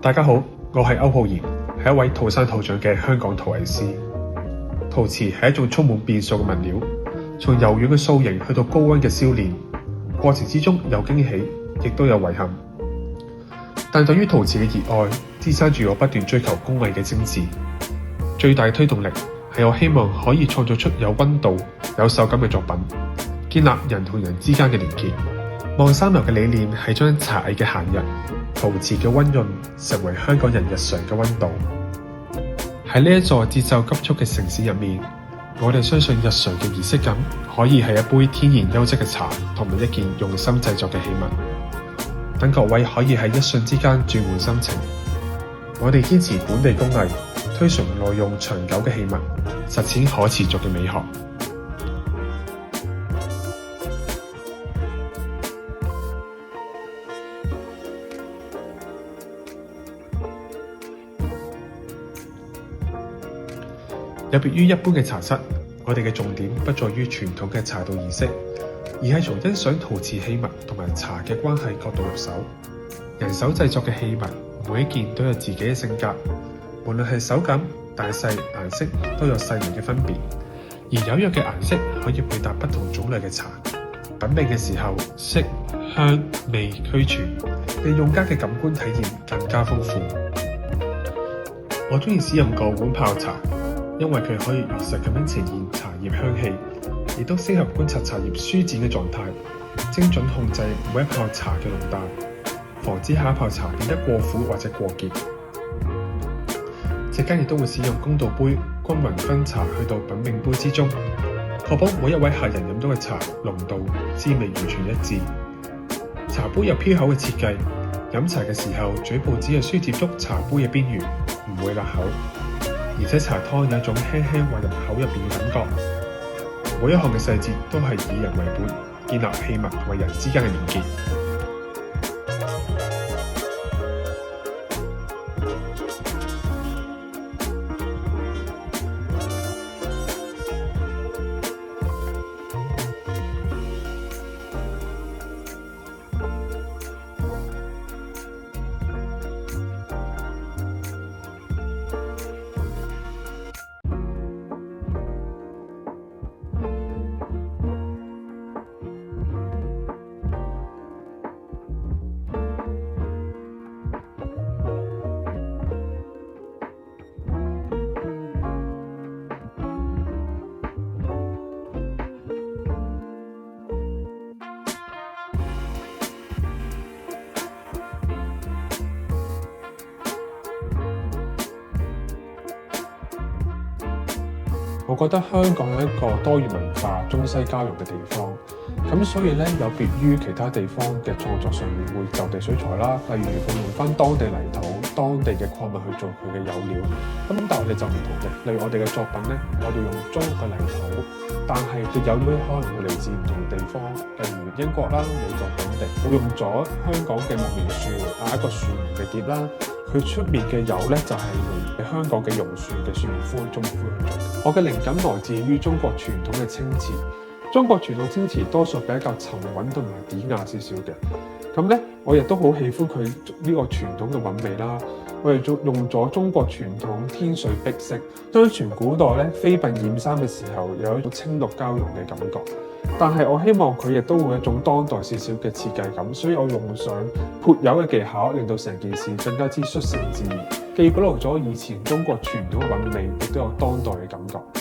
大家好，我係歐浩然，係一位土生土長嘅香港陶藝師。陶瓷係一種充滿變數嘅物料，從柔軟嘅塑形去到高溫嘅燒煉，過程之中有驚喜，亦都有遺憾。但對於陶瓷嘅熱愛，支撐住我不斷追求工藝嘅精緻。最大嘅推動力係我希望可以創造出有溫度、有手感嘅作品，建立人同人之間嘅連結。望三流嘅理念係將茶藝嘅閒日、陶瓷嘅溫潤成為香港人日常嘅溫度。喺呢一座節奏急促嘅城市入面，我哋相信日常嘅儀式感可以係一杯天然優質嘅茶，同埋一件用心製作嘅器物，等各位可以喺一瞬之間轉換心情。我哋堅持本地工藝，推崇耐用長久嘅器物，實踐可持續嘅美學。有別於一般嘅茶室，我哋嘅重點不在於傳統嘅茶道儀式，而係從欣賞陶瓷器物同埋茶嘅關係角度入手。人手製作嘅器物，每一件都有自己嘅性格，無論係手感、大細、顏色都有細微嘅分別。而踴躍嘅顏色可以配搭不同種類嘅茶，品味嘅時候，色、香、味俱全，令用家嘅感官體驗更加豐富。我中意使用個碗泡茶，因為佢可以如實咁樣呈現茶葉香氣，亦都適合觀察茶葉舒展嘅狀態，精準控制每一泡茶嘅濃淡，防止下一泡茶變得過苦或者過澀。席間亦都會使用公道杯，均勻分茶去到品茗杯之中，確保每一位客人飲到嘅茶濃度、滋味完全一致。茶杯有飄口嘅設計，飲茶嘅時候嘴部只係需接觸茶杯嘅邊緣，唔會辣口。而且茶湯有一種輕輕滑入口入邊嘅感覺，每一項嘅細節都係以人為本，建立器物同埋人之間嘅連結。我覺得香港係一個多元文化、中西交融嘅地方，咁所以咧有別於其他地方嘅創作上面會就地取材啦，例如會用翻當地泥土、當地嘅礦物去做佢嘅有料，咁但係我哋就唔同嘅，例如我哋嘅作品咧，我哋用中國嘅泥土，但係嘅有料可能會嚟自唔同地方，例如英國啦、美國等地，我用咗香港嘅木棉樹一個樹苗嘅碟啦。佢出面嘅油咧就係用香港嘅榕樹嘅樹苗灰、棕灰去做。我嘅靈感來自於中國傳統嘅青瓷。中國傳統青瓷多數比較沉穩同埋典雅少少嘅。咁咧，我亦都好喜歡佢呢個傳統嘅韻味啦。我哋用咗中國傳統天水碧色，相傳古代咧飛奔染衫嘅時候有一種青綠交融嘅感覺。但係我希望佢亦都會有一種當代少少嘅設計感，所以我用上潑油嘅技巧，令到成件事更加之率性自然，既保留咗以前中國傳統嘅韻味，亦都有當代嘅感覺。